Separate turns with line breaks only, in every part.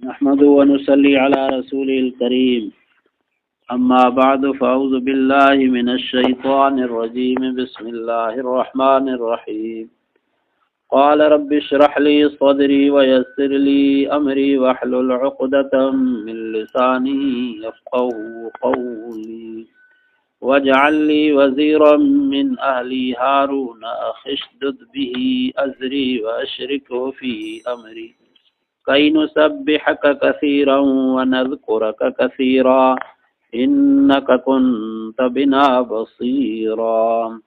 نحمده ونصلي على رسوله الكريم أما بعد فأعوذ بالله من الشيطان الرجيم بسم الله الرحمن الرحيم قال رب اشرح لي صدري ويسر لي أمري واحلل عقدة من لساني يفقهوا قولي واجعل لي وزيرا من أهلي هارون أخي اشدد به أزري وأشركه في أمري كي نسبحك كثيرا ونذكرك كثيرا إنك كنت بنا بصيرا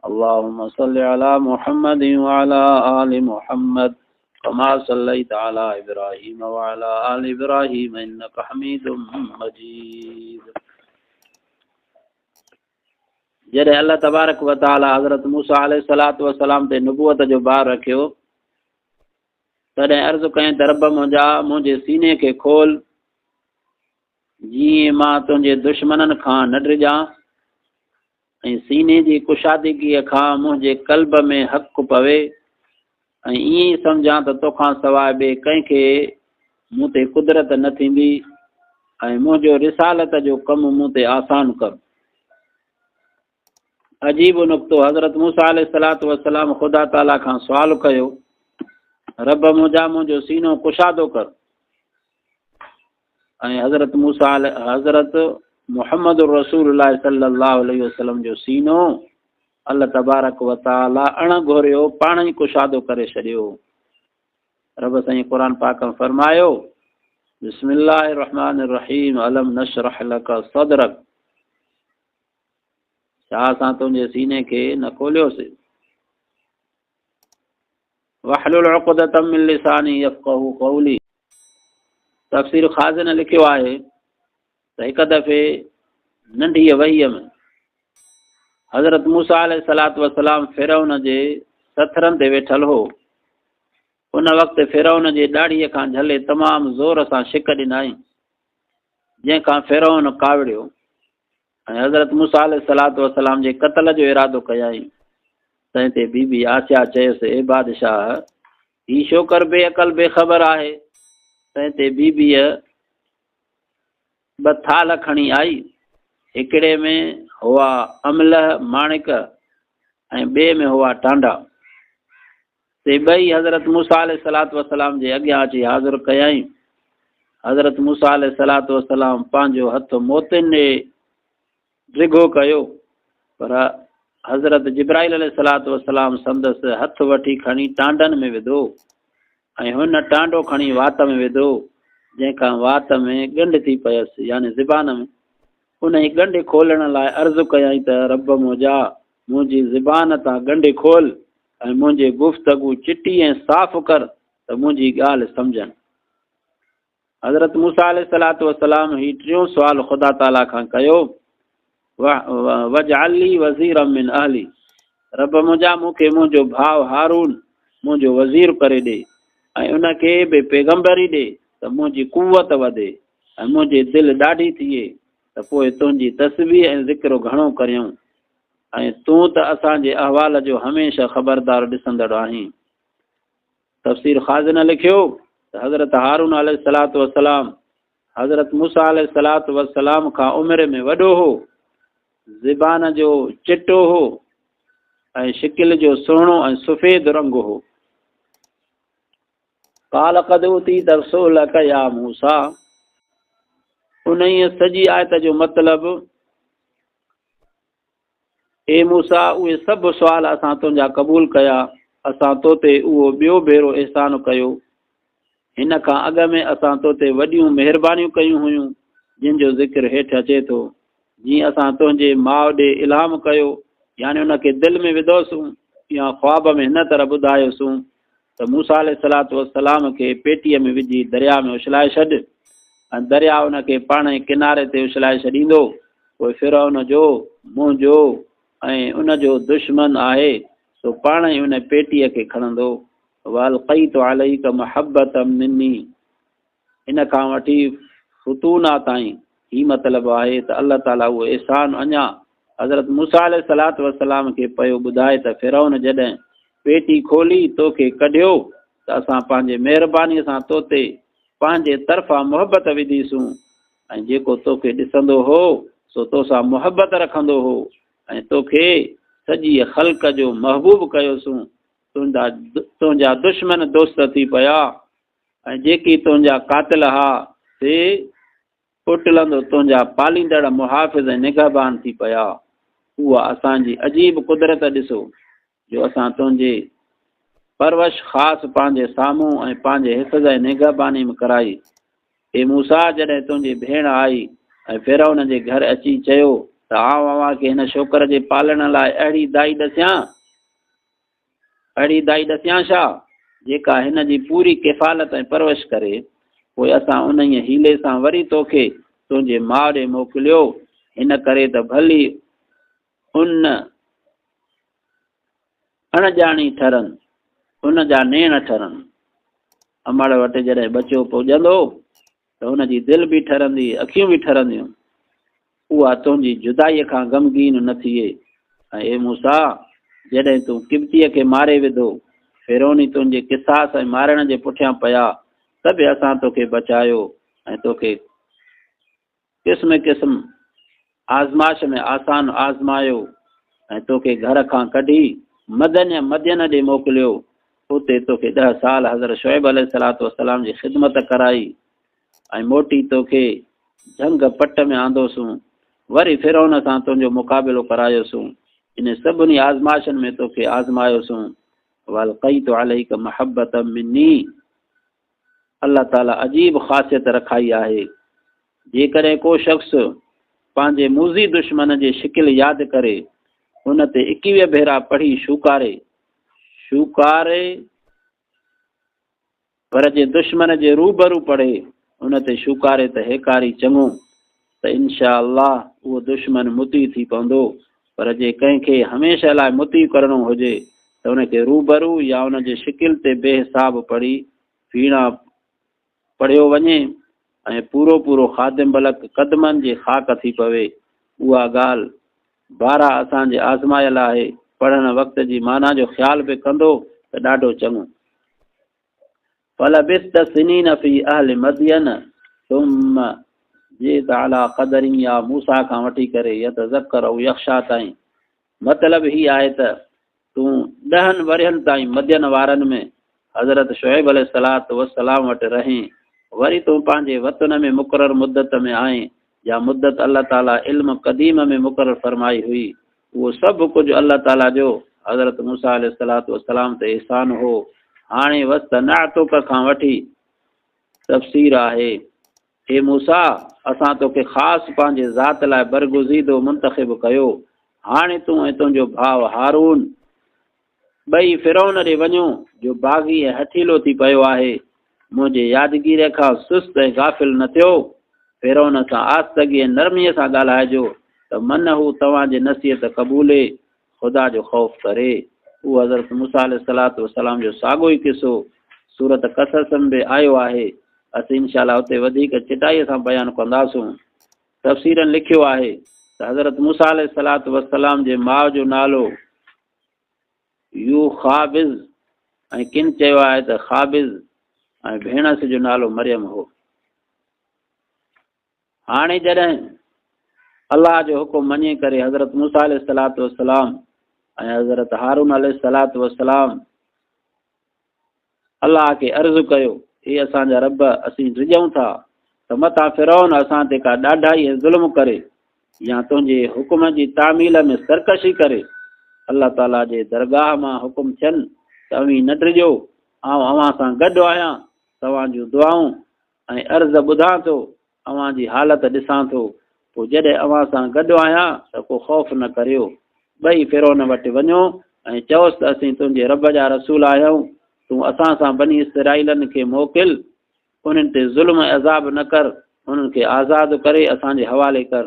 اللهم صل على محمد وعلى آل محمد كما صليت على إبراهيم وعلى آل إبراهيم إنك حميد مجيد जॾहिं अल्लाह तबारक व तआला हज़रत मूसा अलैहिस्सलातु वस्सलाम ते नबूवत जो भार रखियो तॾहिं अर्ज़ु कयईं त रब मुंहिंजा मुंहिंजे सीने खे खोल जीअं मां तुंहिंजे दुश्मननि खां न डिॼां ऐं सीने जी कुशादगीअ खां मुंहिंजे क़ल्ब में हक़ पवे ऐं ईअं ई सम्झां त तोखां सवाइ ॿिए कंहिंखे मूं ते कुदरत न थींदी ऐं मुंहिंजो रिसालत जो कमु मूं ते आसान कर। अजीब नुक़्तो हज़रत मूसा अलैहिस्सलातु वस्सलाम ख़ुदा ताला खां सुवाल कयो रब मुंहिंजा मुंहिंजो सीनो कुशादो कर ऐं हज़रत मुहम्मद रसूलुल्लाह सल्लल्लाहु अलैहि वसल्लम जो सीनो अल्लाह तबारक व तआला अणघोरियो पाण ई कुशादो करे छॾियो। रब साईं क़ुरान पाक में फरमायो बिस्मिल्लाहिर रहमानिर रहीम अलम नशरह लक सदरक छा असां तुंहिंजे सीने खे न खोलियोसीं वहलुल उक़दतम मिन लिसानी यफ़क़हू क़ौली। तफ़सीर ख़ाज़िन लिखियो आहे त हिकु दफ़े नंढी वहीअ में हज़रत मूसा अलैहिस्सलातु वस्सलाम फ़िरौन जे सथरनि ते वेठल हो। उन वक़्तु फ़िरौन जे ॾाढ़ीअ खां झले तमामु ज़ोर सां छिक ॾिनाई जंहिंखां फ़िरौन कावड़ियो ऐं हज़रत मूसा अलैहिस्सलातु वस्सलाम जे क़त्ल जो इरादो कयाई। तंहिं ते बीबी आसिया चयसि ए बादशाह ही छो कर बेअक़ल बेख़बर आहे। तंहिं ते बीबीअ ॿ थाल खणी आई, हिकिड़े में हुआ अमलह माणिक ऐं ॿिए में हुआ टांडा। ते ॿई हज़रत मूसा अलैहिस्सलातु वस्सलाम जे अॻियां अची हाज़िर कयाई। हज़रत मूसा अलैहिस्सलातु वस्सलाम पंहिंजो हथु मोतियुनि ॾे डिघो कयो पर हज़रत जिब्राइल अलैहिस्सलातु वस्सलाम संदसि हथु वठी खणी टांडनि में विधो ऐं हुन टांडो खणी वात में विधो जंहिंखां वात में ॻंढि थी पयसि यानी ज़बान में। उन ई ॻंढि खोलण लाइ अर्ज़ु कयईं त रब मुंहिंजा मुंहिंजी ज़बान तां ॻंढि खोल ऐं मुंहिंजे गुफ़्तगू चिटी ऐं साफ़ कर त मुंहिंजी ॻाल्हि सम्झनि। हज़रत मूसा अलैहिस्सलातु वस्सलाम ही टियों सुवाल ख़ुदा ताला खां कयो वजअल ली वज़ीरम मिन अहली रब मुंहिंजा मूंखे मुंहिंजो भाउ हारून मुंहिंजो वज़ीर करे ॾे ऐं उनखे बि पैगम्बरी ॾे त मुंहिंजी कुवत वधे ऐं मुंहिंजी दिलि ॾाढी थिए त पोइ तुंहिंजी तस्बीह ऐं ज़िक्र घणो करियूं ऐं तूं त असांजे अहवाल जो हमेशह ख़बरदार ॾिसंदड़ आहीं। तफ़सीर ख़ाज़िन लिखियो त हज़रत हारून अलैहिस्सलातु वस्सलाम हज़रत मूसा अलैहिस्सलातु वस्सलाम खां उमिरि में वॾो हो, ज़बान जो चिटो हो ऐं शिकिल जो सुहिणो ऐं सफ़ेद रंग हो। काल क़द उतीत सुअलक या मूसा उन सॼी आयत जो मतिलबु ए मूसा उहे सभु सुवाल असां तुंहिंजा क़बूल कया असां तो ते उहो ॿियो भेरो अहसान कयो। हिन खां अॻ में असां तो ते वॾियूं महिरबानियूं कयूं हुयूं जिन जो ज़िक्र हेठि अचे थो। जीअं असां तुंहिंजे माउ ॾे इल्हाम कयो यानी उनखे दिलि में विधोसूं या ख्वाब में हिन तरह ॿुधायोसूं त मूसा अलैहिस्सलातु वस्सलाम खे पेटीअ में विझी दरिया में उछलाए छॾ ऐं दरिया उनखे पाण ई किनारे ते उछलाए छॾींदो। पोइ फ़िरौन जो मुंहिंजो ऐं उनजो दुश्मन आहे सो पाण ई उन पेटीअ खे खणंदो। वअल्क़ैतु अलैक महब्बतम मिन्नी इन खां वठी फुतूना ताईं ही मतिलबु आहे त अल्लाह ताला उहो अहसान अञा हज़रत मूसा अलैहिस्सलातु वस्सलाम खे पियो ॿुधाए त फ़िरौन जॾहिं पेटी खोली तोखे कढियो त असां पंहिंजे महिरबानीअ सां तो ते पंहिंजे तरफ़ां मुहबत विधीसूं ऐं जेको तोखे ॾिसंदो हो सो तोसां मुहबत रखंदो हो ऐं तोखे सॼी ख़ल्क़ जो महबूब कयोसूं। तुंहिंजा दुश्मन दोस्त थी पिया ऐं जेकी तुंहिंजा कातिल हा से पुटलंदो तुंहिंजा पालींदड़ मुहाफ़िज़ ऐं निगहबान थी पिया। उहा असांजी अजीब कुदरत ॾिसो जो असां तुंहिंजे परवश ख़ासि पंहिंजे साम्हूं ऐं पंहिंजे हिफ़्ज़ ऐं निगहबानी में कराई। हे मूसा जॾहिं तुंहिंजी भेण आई ऐं फ़िरौन जे घर अची चयो त आउं अव्हां खे हिन छोकर जे पालण लाइ अहिड़ी दाई ॾसियां छा जेका हिन जी पूरी किफ़ालत ऐं परवरिश करे। पोइ असां उन ई हीले सां वरी तोखे तुंहिंजे माउ ॾे मोकिलियो हिन करे त भली उन अणॼाणी ठरनि उन जा नेण ठरनि। अमड़ वटि जॾहिं बचो पुॼंदो त हुनजी दिलि बि ठरंदी अखियूं बि ठरंदियूं। उहा तुंहिंजी जुदाईअ खां ग़मगीन न थिए। ऐं हे मूसा जॾहिं तूं किबतीअ खे मारे विधो फ़िरौनी तुंहिंजे किसास ऐं मारण जे पुठियां पिया त बि असां तोखे बचायो ऐं तोखे क़िस्म क़िस्म आज़माइश में आसान आज़मायो ऐं तोखे घर खां कढी मदयन ॾे मोकिलियो। उते तोखे 10 साल हज़रत शुएब अलैहिस्सलाम जी ख़िदमत कराई ऐं मोटी तोखे झंग पट में आंदोसूं। वरी फ़िरौन सां तुंहिंजो मुक़ाबिलो करायोसूं। इन सभिनी आज़माइशनि में तोखे आज़मायोसूं। वलक़ैतु अलैका महब्बतम मिन्नी। अल्लाह ताला अजीब ख़ासियत रखाई आहे। जेकॾहिं को शख़्स पंहिंजे मूज़ी दुश्मन जी शिकिल यादि करे उन ते 21 भेरा पढ़ी शूकारे पर जे दुश्मन जे रूबरू पढ़े उन ते शूकारे त हेकारी चङो त इनशा अल्लाह उहो दुश्मन मुती थी पवंदो। पर जे कंहिंखे हमेशह लाइ मुती करणो हुजे त उनखे रूबरू या उन जे शिकिल ते बेहिसाब पढ़ी फीणा पढ़ियो वञे ऐं पूरो ख़ादिम बलक क़दमनि जी ख़ाक थी पवे। उहा ॻाल्हि बारा असांजे आज़मायल आहे। पढ़ण वक़्त जी माना जो ख़्याल बि कंदो त ॾाढो चङो। फलबिस्त सिनीन फी अहल मदियन सुम्म जीत अला क़दरिन या मूसा खां वठी करे यतज़क्कर औ यख्शा ताईं। मतिलबु ही आहे त तूं 10 वरियनि ताईं मदियन वारनि में हज़रत शुएब अलैहिस्सलाम वटि रहीं। वरी तूं पंहिंजे वतन में मुक़रर मुद्दत में आहीं या मुद्दत अल्लाह ताला इल्म क़दीम में मुक़रर फरमाई हुई। उहो सभु कुझु अल्लाह ताला जो हज़रत मूसा अलैहिस्सलाम ते एहसान हो। हाणे वस्त नातुक खां वठी तफ़सीर आहे। हे मूसा असां तोखे ख़ासि पंहिंजे ज़ात लाइ बरगुज़ीदो मुंतख़िब कयो। हाणे तूं ऐं तुंहिंजो भाउ हारून ॿई फ़िरौन ॾे वञो जो बाग़ी ऐं हथीलो थी पियो आहे। मुंहिंजे यादगीरीअ खां सुस्त ऐं गाफ़िल न थियो। फ़िरौन सां आस्तगी ऐं नरमीअ सां ॻाल्हाइजो त मन हू तव्हांजी नसीहत क़बूले ख़ुदा जो ख़ौफ़ करे। उहो हज़रत मूसा अलैहिस्सलाम जो साॻियो ई किसो सूरत क़सस में बि आयो आहे। असीं इंशाअल्लाह उते वधीक चिटाईअ सां बयानु कंदासूं। तफ़सीरनि लिखियो आहे त हज़रत मूसा अलैहिस्सलाम जे माउ जो नालो यूखाबिज़ ऐं किन चयो आहे त ख़ाबिज़ ऐं भेणस जो नालो मरियम हो। हाणे जॾहिं अल्लाह जो हुकुम मञी करे हज़रत मूसा अलैहिस्सलाम ऐं हज़रत हारून अलैहिस्सलाम अल्लाह खे अर्ज़ु कयो हे असांजा रब असीं रिॼूं था त मथां फ़िरौन असां ते का ॾाढाई ऐं ज़ुल्म करे या तुंहिंजे हुकुम जी तामील में सरकशी करे। अल्लाह ताला जे दरगाह मां हुकुम थियनि त अवीं न ड्रिजो। आउं अव्हां सां गॾु आहियां। तव्हां जूं दुआऊं ऐं अर्ज़ ॿुधां थो अव्हां जी हालत ॾिसां थो। पोइ जॾहिं अव्हां सां गॾु आहियां त को ख़ौफ़ न करियो। ॿई फ़िरौन वटि वञो ऐं चयोसि त असीं तुंहिंजे रब जा रसूल आहियूं। तूं असां सां बनी इसराईलनि खे मोकिल। उन्हनि ते ज़ुल्म अज़ाब न कर। उन्हनि खे आज़ादु करे असांजे हवाले कर।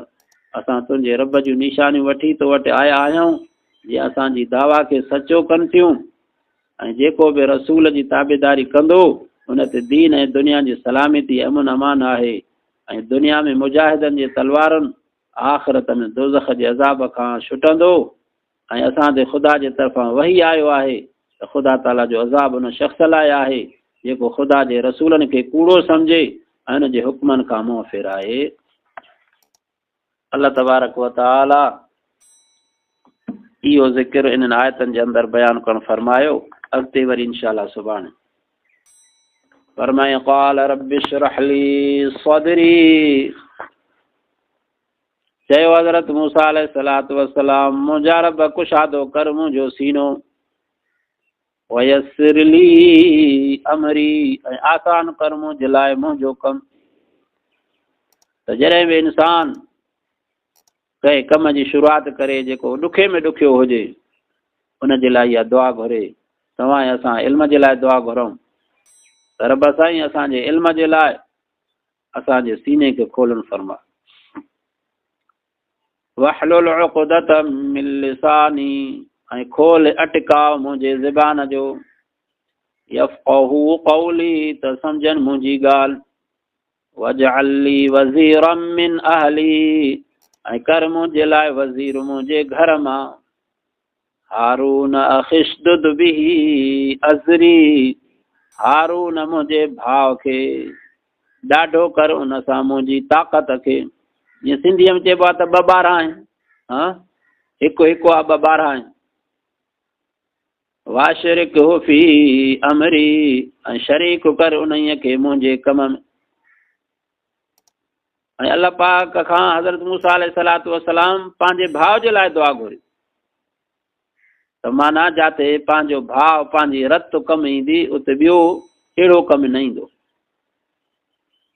असां तुंहिंजे रब जूं निशानियूं वठी तो वटि आया आहियूं जीअं असांजी दावा खे सचो कनि थियूं ऐं जेको बि रसूल जी ताबेदारी कंदो उन ते दीन ऐं दुनिया जी सलामती अमन अमान आहे। ऐं दुनिया में मुजाहिदनि जी तलवारुनि आख़िरत में दोज़ख जे अज़ाब खां छुटंदो। ऐं असां ते ख़ुदा जे तरफ़ां वही आयो आहे त ख़ुदा ताला जो अज़ाब उन शख़्स लाइ आहे जेको ख़ुदा जे रसूलनि खे कूड़ो सम्झे ऐं हुन जे हुक्मनि खां मुंहुं फेराए। अल्लाह तबारक व तआला इहो ज़िक्र इन्हनि आयतनि जे अंदरि बयानु करणु फरमायो। अॻिते वरी इंशाअल्लाह सुभाणे फरमाए क़ाल रब्बि इश्रह ली सदरी। चयो हज़रत मूसा अलैहिस्सलातु वस्सलाम, मुंहिंजा रब कुशादो कर मुंहिंजो सीनो, वयस्सिर ली अमरी, ऐं आसान कर मुंहिंजे लाइ मुंहिंजो कमु। त जॾहिं बि इंसान कंहिं कम जी शुरूआति करे जेको ॾुखे में ॾुखियो हुजे, उनजे लाइ इहा दुआ घुरे। तव्हां असां इल्म जे लाइ दुआ घुरूं त रब साईं असांजे इल्म जे लाइ असांजे सीने खे खोलनि फरमा। वहलुल उक़दतम मिन लिसानी, ऐं खोल अटकाव मुंहिंजे ज़बान जो, यफ़क़हू क़ौली, त सम्झनि मुंहिंजी ॻाल्हि। वजअल ली वज़ीरम मिन अहली, ऐं कर मुंहिंजे लाइ वज़ीर मुंहिंजे घर मां। हारून अखिशदुद बिही अज़री, हारून मुंहिंजे भाउ खे ॾाढो कर उन सां मुंहिंजी ताक़त खे। जीअं सिंधीअ में चइबो आहे त ॿ ॿार आहिनि, हा हिकु हिकु आहे, ॿ ॿार आहिनि। वाशरिकहु फी अमरी, ऐं शरीक कर उन्हीअ खे मुंहिंजे कम में। ऐं अल्लाह पाक खां हज़रत मूसा अलैहिस्सलातु वस्सलाम पंहिंजे भाउ जे लाइ दुआ घुरी, त माना जिते पंहिंजो भाउ पंहिंजी रत कमु ईंदी उते ॿियो अहिड़ो कमु न ईंदो।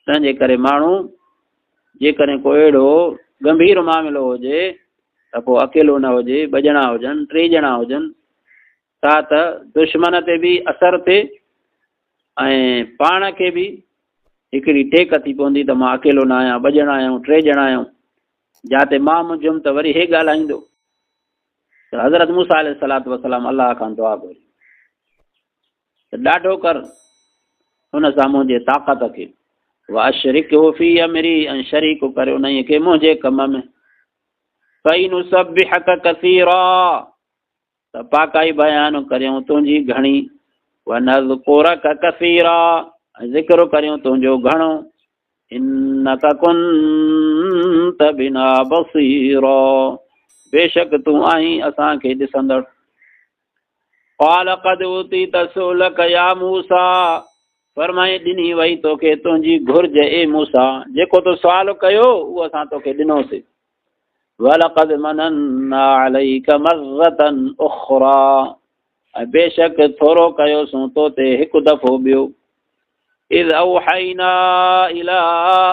तंहिंजे करे माण्हू जेकॾहिं को अहिड़ो गंभीर मामिलो हुजे त पोइ अकेलो न हुजे, ॿ ॼणा हुजनि, टे ॼणा हुजनि, त दुश्मन ते बि असरु थिए ऐं पाण खे बि हिकिड़ी टेक थी पवंदी त मां अकेलो न आहियां, ॿ ॼणा आहियूं, टे ॼणा आहियूं। जिते मां मुंझुमि त वरी हे ॻाल्हाईंदो। त हज़रत मूसा अलैहिस्सलातु वस्सलाम अलाह खां दुआ घुरी त ॾाढो कर हुन सां मुंहिंजे ताक़त खे। वाशरिकहु फी अमरी, ऐं शरीक करे उन्हीअ खे मुंहिंजे कम में। कई नुसब्बिहक कसीरा, त पाकाई बयानु करियूं तुंहिंजी घणी। वनज़कुरक कसीरा, ऐं ज़िक्र करियूं तुंहिंजो घणो। इन्नक कुन्त बिना बसीरा, बेशक तूं आहीं असांखे ॾिसंदड़। क़ाल क़द ऊतीत सुअलक या मूसा, फरमाए ॾिनी वई तोखे तुंहिंजी घुर्ज ए मूसा, जेको तो सुवाल कयो उहो असां तोखे ॾिनोसीं। वलक़द मनन्ना अलैक मर्रतन उख़रा, ऐं बेशक थोरो कयोसीं तो ते हिकु दफ़ो ॿियो। इज़ औहैना इला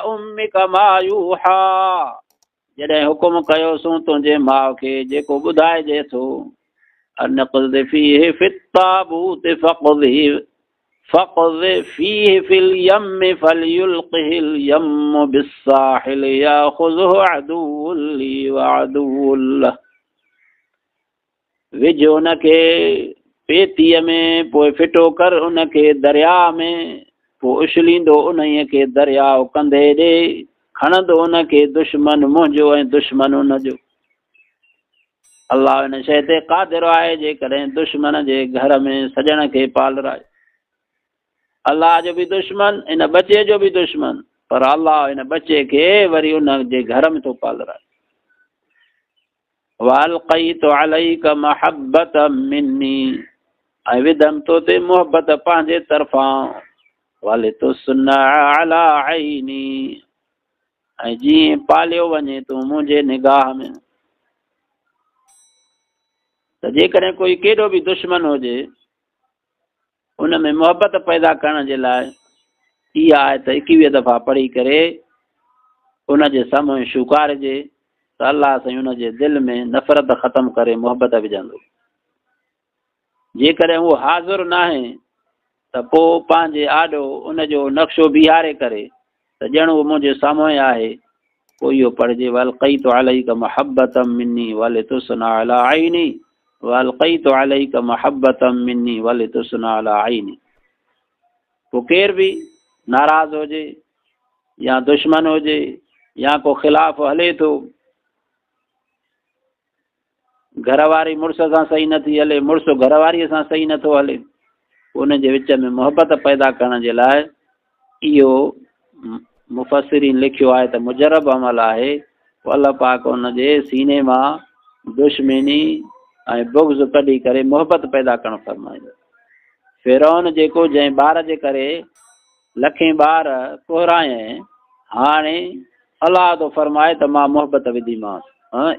उम्मिक मा यूहा, जॾहिं हुकुम कयोसीं तुंहिंजे माउ खे जेको ॿुधाइजे थो। अन क़ज़ फ़ीहि फ़ित्ताबूत फ़क़ज़ फ़ीहि फ़िल यम फ़लयुल्क़िहिल यम्मु बिस्साहिल याख़ुज़ुहु अदुव्वुन ली व अदुव्वुन लह, विझ उनखे पेतीअ में, पोइ फिटो कर उनखे दरिया में, पोइ उछलींदो उन्हीअ खे दरियाउ कंधे ॾे, खणंदो उनखे दुश्मन मुंहिंजो ऐं दुश्मन उनजो। अल्लाह इन शइ ते क़ादिर आहे जेकॾहिं दुश्मन जे घर में सॼण खे पालराए। अल्लाह जो बि दुश्मन, इन बचे जो बि दुश्मन, पर अल्लाह इन बचे खे वरी उन जे घर में थो पालराए। वअल्क़ैतु अलैक महब्बतम मिन्नी, ऐं विधमि तो ते मोहबत पंहिंजे तरफ़ां। वलितुस्ना अला ऐनी, ऐं जीअं पालियो वञे तूं मुंहिंजे निगाह में। त जेकॾहिं कोई केॾो बि दुश्मन हुजे, उन में मोहबत पैदा करण जे लाइ इहा आयत 21 दफ़ा पढ़ी करे उनजे साम्हूं शुकारजे त अल्लाह साईं उनजे दिलि में नफ़रत ख़तमु करे मोहबत विझंदो। जेकॾहिं उहो हाज़ुर न आहे त पोइ पंहिंजे आॾो उनजो नक्शो बीहारे करे त ॼण उहो मुंहिंजे साम्हूं आहे। पोइ इहो पढ़िजे वअल्क़ैतु अलैक महब्बतम मिन्नी वलितुस्ना अला ऐनी, वअल्क़ैतु अलैक महब्बतम मिन्नी वलितुस्ना अला ऐनी। पोइ केर बि नाराज़ हुजे या दुश्मन हुजे या को ख़िलाफ़ हले थो, घरवारी मुड़ुस सां सही नथी हले, मुड़ुस घरवारीअ सां सही नथो हले, उन जे विच में मोहबत पैदा करण जे लाइ इहो मुफ़सिरीन लिखियो आहे त मुजरब अमल आहे। अल्लाह पाक उन जे सीने मां दुश्मनी ऐं बुग़्ज़ कढी करे मोहबत पैदा करणु फरमाईंदो। फिरौन जेको जंहिं ॿार जे करे लखें ॿार कोराए, हाणे अलाह थो फरमाए त मां मोहबत विधीमांसि।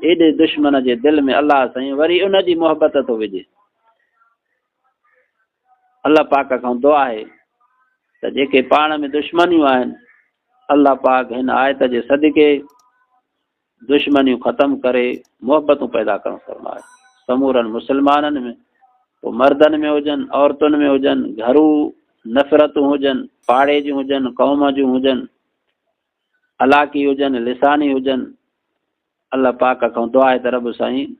एॾे दुश्मन जे दिलि में अलाह साईं वरी उन जी मोहबत थो विझे। अलाह पाक खां दुआ आहे त जेके पाण में दुश्मनियूं आहिनि, अलाह पाक हिन आयत जे सदिके दुश्मनियूं ख़तमु करे मोहबतूं पैदा करणु फरमाए। समूरनि मुस्लमाननि में, पोइ मर्दनि में हुजनि, औरतुनि में हुजनि, घरू नफ़रतूं हुजनि, पाड़े जूं हुजनि, क़ौम जूं हुजनि, अलाकी हुजनि, लिसानी हुजनि, अलाह पाक खां दुआ आहे त रब साईं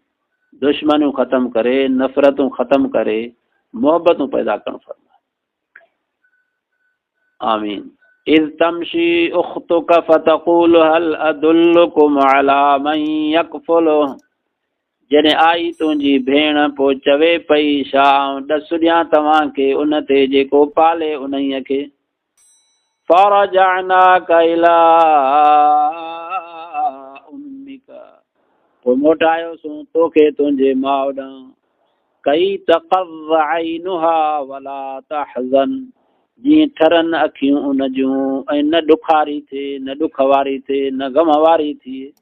दुश्मनियूं ख़तमु करे, नफ़रतूं ख़तमु करे मोहबतूं पैदा करणु फरमाए। आमीन। इज़ तमशी उख्तुक फतक़ूल हल अदुल्लुकुम अला मन यकफुलुहु, जॾहिं आई तुंहिंजी भेण पोइ चवे पई छा ॾसु ॾियां तव्हांखे उन ते जेको पाले उन्हीअ खे। फरजअनाक इला उम्मिक, पोइ मोटायोसूं तोखे तुंहिंजे माउ ॾांहुं। कई तक़र्र ऐनुहा वला तहज़न, जीअं ठरनि अखियूं उन जूं ऐं न ॾुखारी थिए, न ॾुख वारी थिए, न ग़म वारी थिए।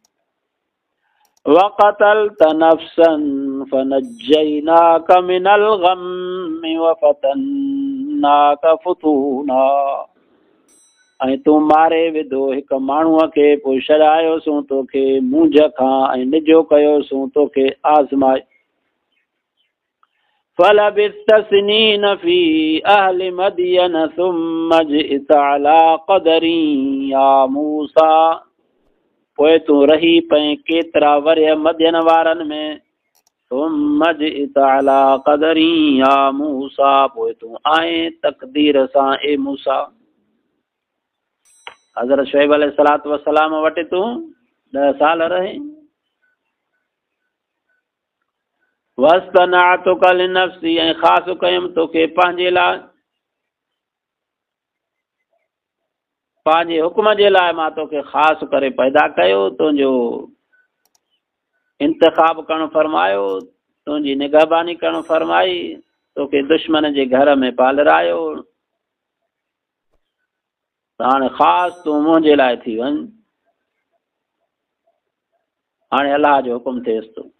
वक़तलत नफ़्सन फनज्जयनाक मिनल ग़म्मि वफ़तन्नाक फ़ुतूना, ऐं तूं मारे विधो हिकु माण्हूअ खे, पोइ छॾायोसूं तोखे मुंझ खां ऐं निजो कयोसूं तोखे आज़माए। फलबिस्त सिनीन फी अहलि मदियन सुम्म जिअत अला क़दरी या मूसा, पोइ तूं रही पए केतिरा वरिय मदियन वारनि में। सुम्म जिअत अला क़दरी या मूसा, पोइ तूं आए तक़दीर सां ए मूसा। हज़रत शुएब अलैहिस्सलातु वस्सलाम वटि तूं 10 साल रहे। वस्तनअतुक लिनफ्सी, ऐं ख़ासि कयुमि तोखे पंहिंजे लाइ, पंहिंजे हुक्म जे लाइ मां तोखे ख़ासि करे पैदा कयो, तुंहिंजो इंतिखाब करणु फरमायो, तुंहिंजी निगहबानी करणु फरमाई, तोखे दुश्मन जे घर में पालरायो। हाणे ख़ासि तूं मुंहिंजे लाइ थी वञ। हाणे अलाह जो हुकुम थिएसि थो,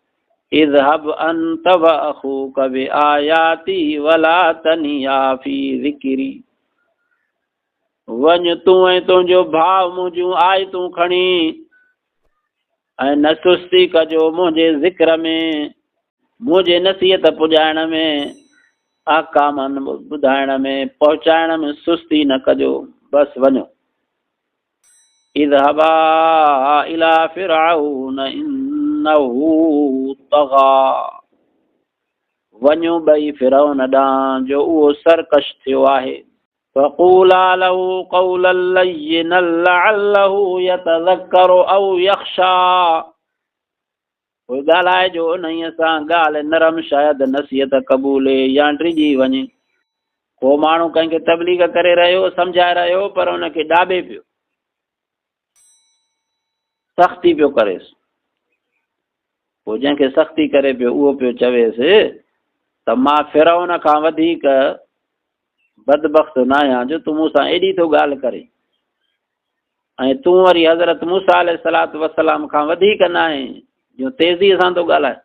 इज़हब अंत व अखूक बिआयाती वला तनिया फी ज़िक्री, वञ तूं ऐं तुंहिंजो भाउ मुंहिंजूं आयतूं खणी, ऐं न सुस्ती कजो मुंहिंजे ज़िक्र में, मुंहिंजे नसीहत पुॼाइण में, अहकाम ॿुधाइण में, पहुचाइण में सुस्ती न कजो, बसि वञो। इज़हबा इला फ़िरऔन इन्नहु तग़ा, वञो ॿई फ़िरौन ॾांहुं जो उहो सरकश थियो आहे। फ़क़ूला लहू क़ौलन लय्यिनन लअल्लहु यतज़क्करु औ यख़्शा, पोइ ॻाल्हाइजो उन्हीअ सां ॻाल्हि नरम, शायदि नसीहत क़बूले या डिॼी वञे। को माण्हू कंहिंखे तबलीग करे रहियो, सम्झाए रहियो, पर उनखे ॾाबे पियो, सख़्ती पियो करेसि। पोइ जंहिंखे सख़्ती करे पियो उहो पियो चवेसि त मां फ़िरौन खां वधीक बदबख़्त न आहियां जो तूं मूंसां एॾी थो ॻाल्हि करे, ऐं तूं वरी हज़रत मूसा अलैहिस्सलातु वस्सलाम खां वधीक न आहे जो तेज़ीअ सां थो ॻाल्हाए।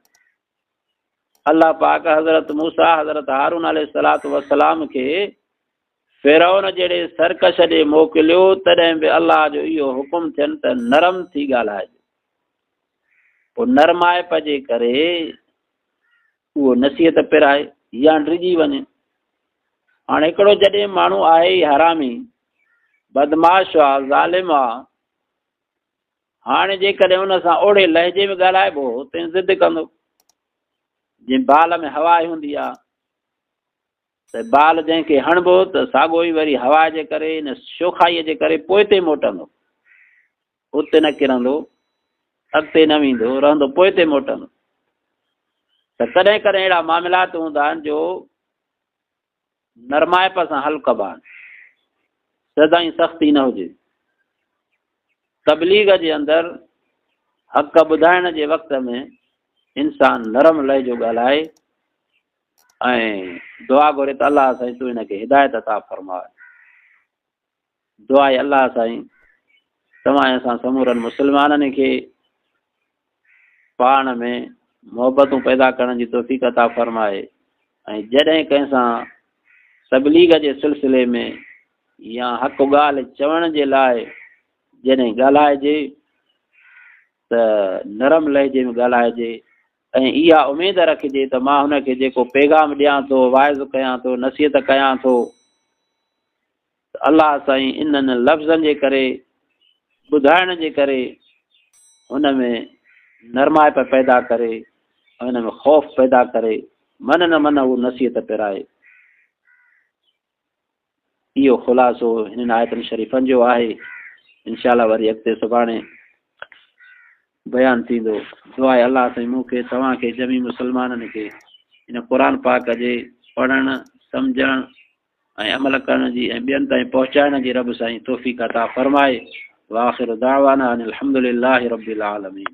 अल्लाह पाक हज़रत मूसा, हज़रत हारून अलैहिस्सलातु वस्सलाम खे फ़िरौन जहिड़े सरकश ॾे मोकिलियो, तॾहिं बि अल्लाह जो इहो हुकुम थियनि त नरम थी ॻाल्हाइजे। पोइ नरमाइप जे करे उहो नसीहत पिराए या डिॼी वञे। हाणे हिकिड़ो जॾहिं माण्हू आहे ई हरामी, बदमाश आहे, ज़ालिम आहे, हाणे जेकॾहिं उन सां ओड़े लहजे में ॻाल्हाइबो त ज़िद कंदो। जीअं बाल में हवा हूंदी आहे त बाल जंहिंखे हणिबो त साॻियो ई वरी हवा जे करे, इन शोखाईअ जे करे पोइ ते मोटंदो, उते न किरंदो, अॻिते न वेंदो, रहंदो पोइ ते मोटंदो। त कॾहिं कॾहिं अहिड़ा मामलात हूंदा आहिनि जो नरमाइप सां हल कबा आहिनि, सदाईं सख़्ती न हुजे। तबलीग जे अंदरि हक़ ॿुधाइण जे वक़्त में इंसान नरम लहजो ॻाल्हाए ऐं दुआ घुरे त अलाह साईं तूं हिनखे हिदायत अता फरमाए। दुआ आहे अलाह साईं तव्हां असां समूरनि मुस्लमाननि खे पाण में मोहबतूं पैदा करण जी तौफ़ीक़ अता फरमाए ऐं जॾहिं कंहिंसां तबलीग जे सिलसिले में या हक़ ॻाल्हि चवण जे लाइ जॾहिं ॻाल्हाइजे त नरम लहजे में ॻाल्हाइजे ऐं इहा उमेद रखिजे त मां हुनखे जेको पैगाम ॾियां थो, वाइज़ कयां थो, नसीहत कयां थो, अलाह साईं इन्हनि लफ़्ज़नि जे करे ॿुधाइण जे करे हुन में नरमाइप पैदा करे ऐं हुन में ख़ौफ़ पैदा करे मन न मन हू नसीहत पिराए। इहो ख़ुलासो हिननि आयतनि शरीफ़नि जो आहे। इंशाअल्लाह वरी अॻिते सुभाणे बयानु थींदो। दुआ आहे अलाह साईं मूंखे तव्हांखे जमी मुस्लमाननि खे हिन क़ुर पाक जे पढ़णु सम्झणु ऐं अमल करण जी ऐं ॿियनि ताईं पहुचाइण जी रब साईं तौफ़ीक़ अता फरमाए। वाखिर दावाना अनिल हम्दुलिल्लाहि रब्बिल आलमीन।